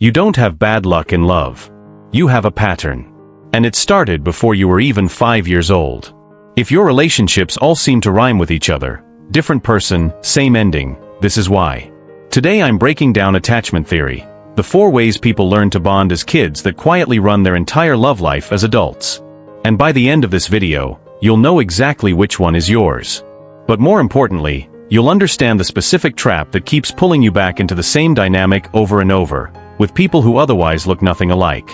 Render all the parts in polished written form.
You don't have bad luck in love. You have a pattern. And it started before you were even 5 years old. If your relationships all seem to rhyme with each other, different person, same ending, this is why. Today I'm breaking down attachment theory, the 4 ways people learn to bond as kids that quietly run their entire love life as adults. And by the end of this video, you'll know exactly which one is yours. But more importantly, you'll understand the specific trap that keeps pulling you back into the same dynamic over and over, with people who otherwise look nothing alike.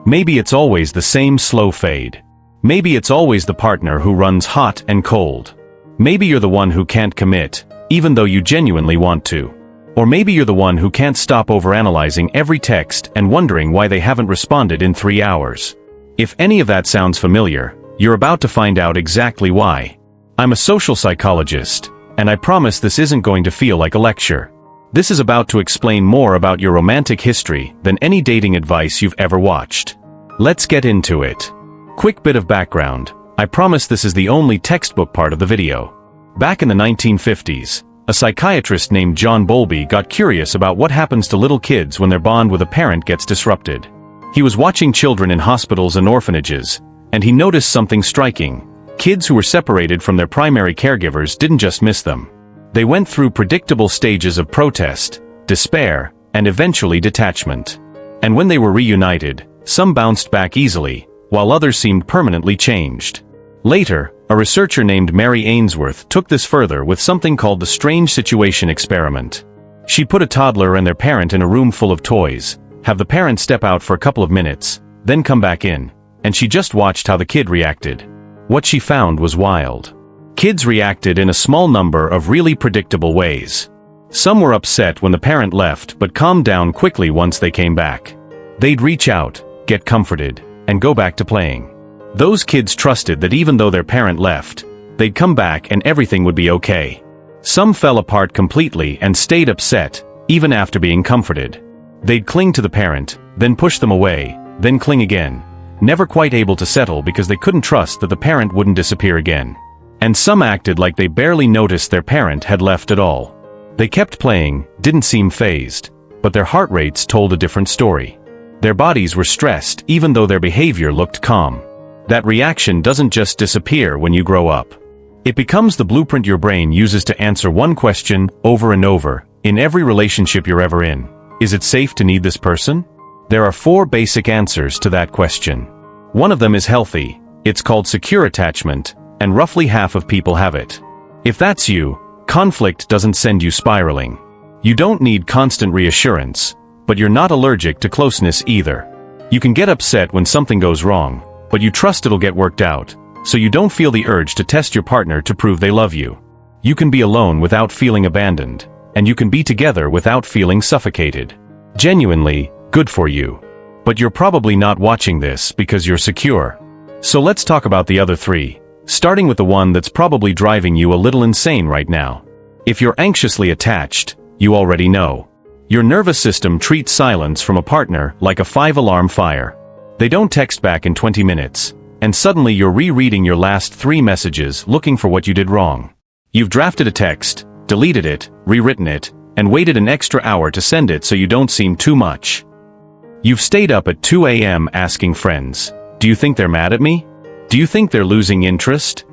Maybe it's always the same slow fade. Maybe it's always the partner who runs hot and cold. Maybe you're the one who can't commit, even though you genuinely want to. Or maybe you're the one who can't stop overanalyzing every text and wondering why they haven't responded in 3 hours. If any of that sounds familiar, you're about to find out exactly why. I'm a social psychologist, and I promise this isn't going to feel like a lecture. This is about to explain more about your romantic history than any dating advice you've ever watched. Let's get into it. Quick bit of background. I promise this is the only textbook part of the video. Back in the 1950s, a psychiatrist named John Bowlby got curious about what happens to little kids when their bond with a parent gets disrupted. He was watching children in hospitals and orphanages, and he noticed something striking. Kids who were separated from their primary caregivers didn't just miss them. They went through predictable stages of protest, despair, and eventually detachment. And when they were reunited, some bounced back easily, while others seemed permanently changed. Later, a researcher named Mary Ainsworth took this further with something called the Strange Situation experiment. She put a toddler and their parent in a room full of toys, have the parent step out for a couple of minutes, then come back in, and she just watched how the kid reacted. What she found was wild. Kids reacted in a small number of really predictable ways. Some were upset when the parent left but calmed down quickly once they came back. They'd reach out, get comforted, and go back to playing. Those kids trusted that even though their parent left, they'd come back and everything would be okay. Some fell apart completely and stayed upset, even after being comforted. They'd cling to the parent, then push them away, then cling again, never quite able to settle because they couldn't trust that the parent wouldn't disappear again. And some acted like they barely noticed their parent had left at all. They kept playing, didn't seem fazed, but their heart rates told a different story. Their bodies were stressed even though their behavior looked calm. That reaction doesn't just disappear when you grow up. It becomes the blueprint your brain uses to answer one question over and over, in every relationship you're ever in. Is it safe to need this person? There are 4 basic answers to that question. One of them is healthy. It's called secure attachment, and roughly half of people have it. If that's you, conflict doesn't send you spiraling. You don't need constant reassurance, but you're not allergic to closeness either. You can get upset when something goes wrong, but you trust it'll get worked out, so you don't feel the urge to test your partner to prove they love you. You can be alone without feeling abandoned, and you can be together without feeling suffocated. Genuinely, good for you. But you're probably not watching this because you're secure. So let's talk about the other 3. Starting with the one that's probably driving you a little insane right now. If you're anxiously attached, you already know. Your nervous system treats silence from a partner like a 5-alarm fire. They don't text back in 20 minutes, and suddenly you're rereading your last 3 messages looking for what you did wrong. You've drafted a text, deleted it, rewritten it, and waited an extra hour to send it so you don't seem too much. You've stayed up at 2 a.m. asking friends, "Do you think they're mad at me? Do you think they're losing interest?"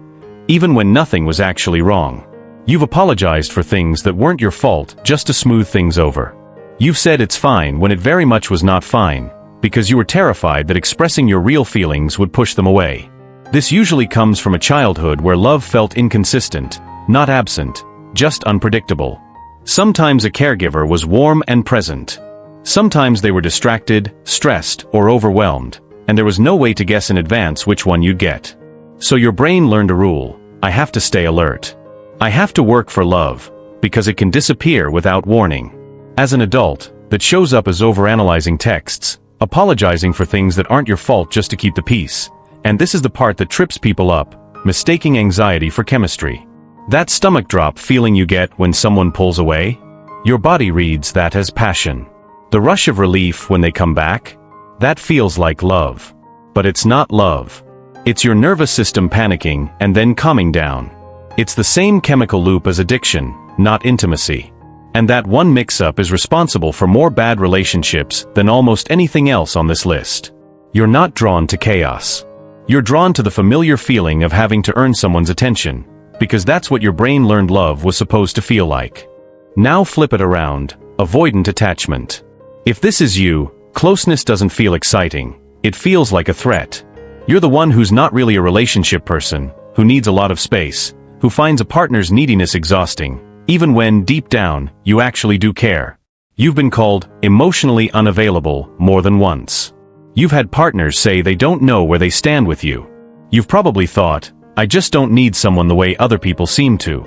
Even when nothing was actually wrong. You've apologized for things that weren't your fault just to smooth things over. You've said it's fine when it very much was not fine, because you were terrified that expressing your real feelings would push them away. This usually comes from a childhood where love felt inconsistent, not absent, just unpredictable. Sometimes a caregiver was warm and present. Sometimes they were distracted, stressed, or overwhelmed, and there was no way to guess in advance which one you'd get. So your brain learned a rule: I have to stay alert. I have to work for love, because it can disappear without warning. As an adult, that shows up as overanalyzing texts, apologizing for things that aren't your fault just to keep the peace. And this is the part that trips people up, mistaking anxiety for chemistry. That stomach drop feeling you get when someone pulls away? Your body reads that as passion. The rush of relief when they come back? That feels like love. But it's not love. It's your nervous system panicking and then calming down. It's the same chemical loop as addiction, not intimacy. And that one mix-up is responsible for more bad relationships than almost anything else on this list. You're not drawn to chaos. You're drawn to the familiar feeling of having to earn someone's attention, because that's what your brain learned love was supposed to feel like. Now flip it around, avoidant attachment. If this is you, closeness doesn't feel exciting, it feels like a threat. You're the one who's not really a relationship person, who needs a lot of space, who finds a partner's neediness exhausting, even when, deep down, you actually do care. You've been called emotionally unavailable more than once. You've had partners say they don't know where they stand with you. You've probably thought, I just don't need someone the way other people seem to.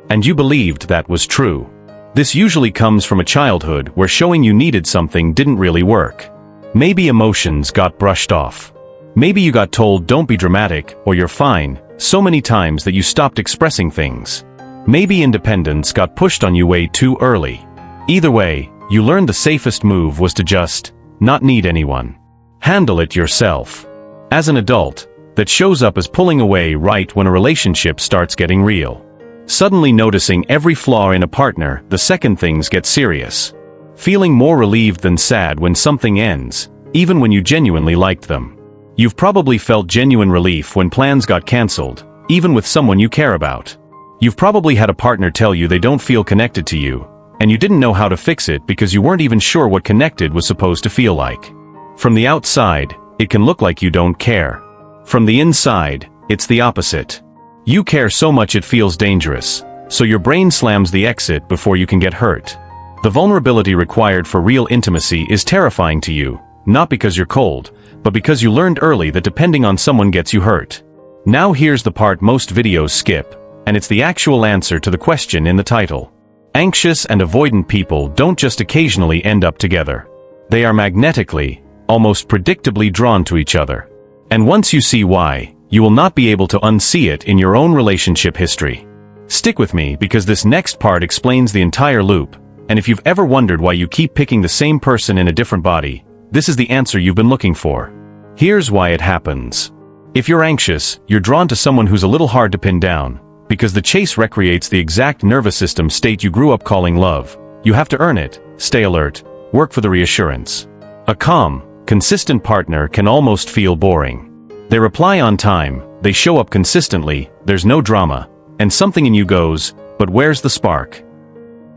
And you believed that was true. This usually comes from a childhood where showing you needed something didn't really work. Maybe emotions got brushed off. Maybe you got told don't be dramatic or you're fine so many times that you stopped expressing things. Maybe independence got pushed on you way too early. Either way, you learned the safest move was to just not need anyone. Handle it yourself. As an adult, that shows up as pulling away right when a relationship starts getting real. Suddenly noticing every flaw in a partner the second things get serious. Feeling more relieved than sad when something ends, even when you genuinely liked them. You've probably felt genuine relief when plans got cancelled, even with someone you care about. You've probably had a partner tell you they don't feel connected to you, and you didn't know how to fix it because you weren't even sure what connected was supposed to feel like. From the outside, it can look like you don't care. From the inside, it's the opposite. You care so much it feels dangerous, so your brain slams the exit before you can get hurt. The vulnerability required for real intimacy is terrifying to you, not because you're cold, but because you learned early that depending on someone gets you hurt. Now here's the part most videos skip, and it's the actual answer to the question in the title. Anxious and avoidant people don't just occasionally end up together. They are magnetically, almost predictably drawn to each other. And once you see why, you will not be able to unsee it in your own relationship history. Stick with me because this next part explains the entire loop, and if you've ever wondered why you keep picking the same person in a different body, this is the answer you've been looking for. Here's why it happens. If you're anxious, you're drawn to someone who's a little hard to pin down, because the chase recreates the exact nervous system state you grew up calling love. You have to earn it, stay alert, work for the reassurance. A calm, consistent partner can almost feel boring. They reply on time, they show up consistently, there's no drama, and something in you goes, but where's the spark?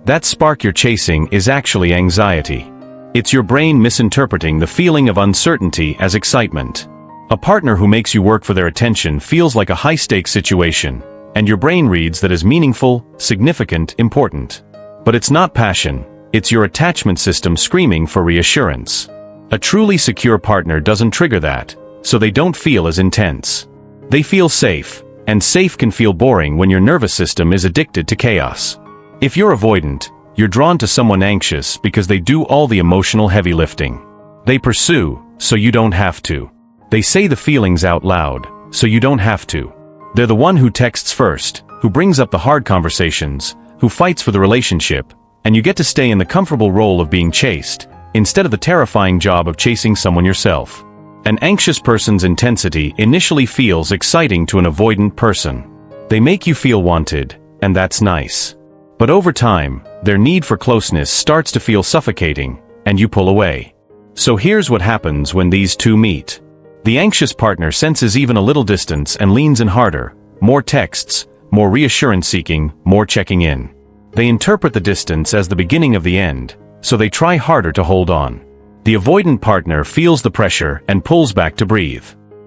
That spark you're chasing is actually anxiety. It's your brain misinterpreting the feeling of uncertainty as excitement. A partner who makes you work for their attention feels like a high-stakes situation, and your brain reads that as meaningful, significant, important. But it's not passion, it's your attachment system screaming for reassurance. A truly secure partner doesn't trigger that, so they don't feel as intense. They feel safe, and safe can feel boring when your nervous system is addicted to chaos. If you're avoidant, you're drawn to someone anxious because they do all the emotional heavy lifting. They pursue, so you don't have to. They say the feelings out loud, so you don't have to. They're the one who texts first, who brings up the hard conversations, who fights for the relationship, and you get to stay in the comfortable role of being chased, instead of the terrifying job of chasing someone yourself. An anxious person's intensity initially feels exciting to an avoidant person. They make you feel wanted, and that's nice. But over time, their need for closeness starts to feel suffocating, and you pull away. So here's what happens when these two meet. The anxious partner senses even a little distance and leans in harder, more texts, more reassurance seeking, more checking in. They interpret the distance as the beginning of the end, so they try harder to hold on. The avoidant partner feels the pressure and pulls back to breathe.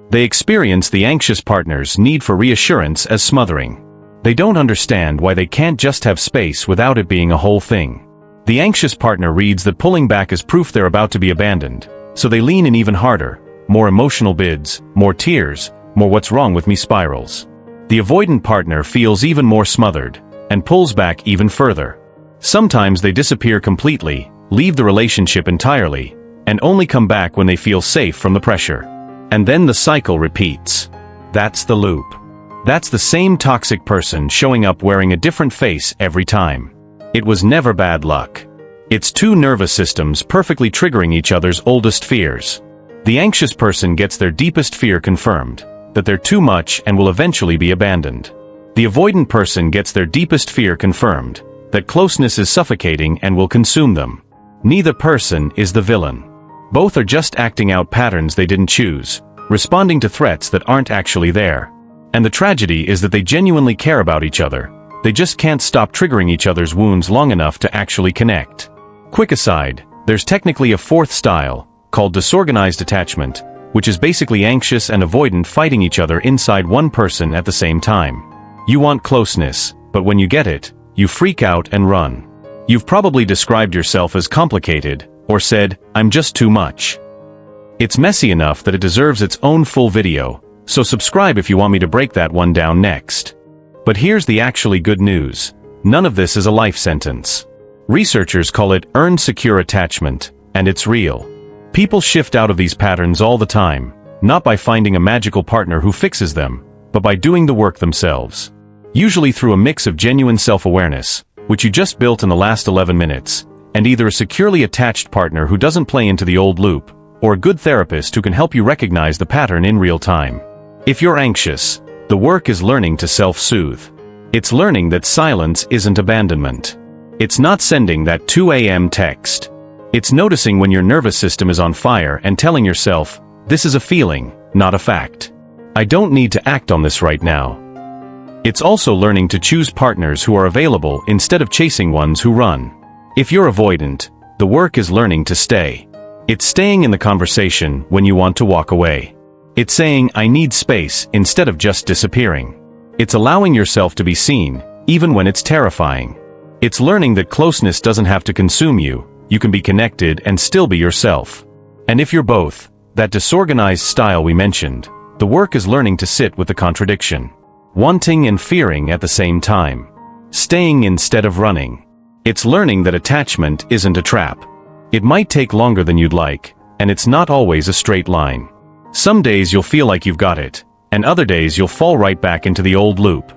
They experience the anxious partner's need for reassurance as smothering. They don't understand why they can't just have space without it being a whole thing. The anxious partner reads that pulling back is proof they're about to be abandoned, so they lean in even harder, more emotional bids, more tears, more what's wrong with me spirals. The avoidant partner feels even more smothered, and pulls back even further. Sometimes they disappear completely, leave the relationship entirely, and only come back when they feel safe from the pressure. And then the cycle repeats. That's the loop. That's the same toxic person showing up wearing a different face every time. It was never bad luck. It's two nervous systems perfectly triggering each other's oldest fears. The anxious person gets their deepest fear confirmed, that they're too much and will eventually be abandoned. The avoidant person gets their deepest fear confirmed, that closeness is suffocating and will consume them. Neither person is the villain. Both are just acting out patterns they didn't choose, responding to threats that aren't actually there. And the tragedy is that they genuinely care about each other. They just can't stop triggering each other's wounds long enough to actually connect. Quick aside, there's technically a fourth style, called disorganized attachment, which is basically anxious and avoidant fighting each other inside one person at the same time. You want closeness, but when you get it, you freak out and run. You've probably described yourself as complicated, or said, "I'm just too much." It's messy enough that it deserves its own full video, so subscribe if you want me to break that one down next. But here's the actually good news. None of this is a life sentence. Researchers call it earned secure attachment, and it's real. People shift out of these patterns all the time, not by finding a magical partner who fixes them, but by doing the work themselves. Usually through a mix of genuine self-awareness, which you just built in the last 11 minutes, and either a securely attached partner who doesn't play into the old loop, or a good therapist who can help you recognize the pattern in real time. If you're anxious, the work is learning to self-soothe. It's learning that silence isn't abandonment. It's not sending that 2 a.m. text. It's noticing when your nervous system is on fire and telling yourself, "This is a feeling, not a fact. I don't need to act on this right now." It's also learning to choose partners who are available instead of chasing ones who run. If you're avoidant, the work is learning to stay. It's staying in the conversation when you want to walk away. It's saying, "I need space," instead of just disappearing. It's allowing yourself to be seen, even when it's terrifying. It's learning that closeness doesn't have to consume you. You can be connected and still be yourself. And if you're both, that disorganized style we mentioned, the work is learning to sit with the contradiction. Wanting and fearing at the same time. Staying instead of running. It's learning that attachment isn't a trap. It might take longer than you'd like, and it's not always a straight line. Some days you'll feel like you've got it, and other days you'll fall right back into the old loop.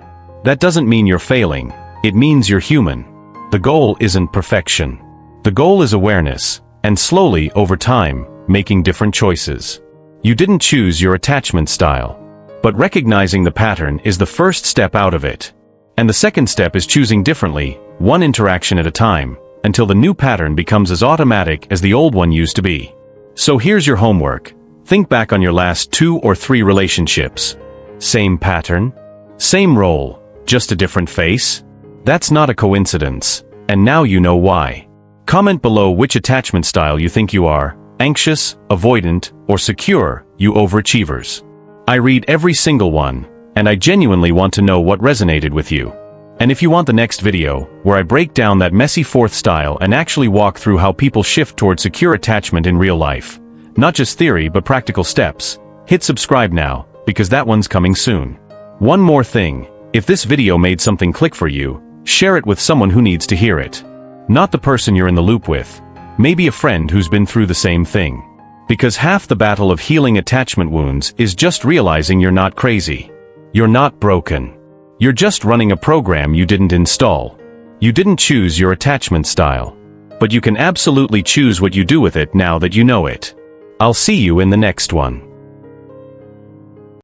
That doesn't mean you're failing, it means you're human. The goal isn't perfection. The goal is awareness, and slowly, over time, making different choices. You didn't choose your attachment style. But recognizing the pattern is the first step out of it. And the second step is choosing differently, one interaction at a time, until the new pattern becomes as automatic as the old one used to be. So here's your homework. Think back on your last 2 or 3 relationships. Same pattern? Same role, just a different face? That's not a coincidence, and now you know why. Comment below which attachment style you think you are, anxious, avoidant, or secure, you overachievers. I read every single one, and I genuinely want to know what resonated with you. And if you want the next video, where I break down that messy fourth style and actually walk through how people shift toward secure attachment in real life, not just theory but practical steps, hit subscribe now, because that one's coming soon. One more thing, if this video made something click for you, share it with someone who needs to hear it. Not the person you're in the loop with, maybe a friend who's been through the same thing. Because half the battle of healing attachment wounds is just realizing you're not crazy. You're not broken. You're just running a program you didn't install. You didn't choose your attachment style. But you can absolutely choose what you do with it now that you know it. I'll see you in the next one.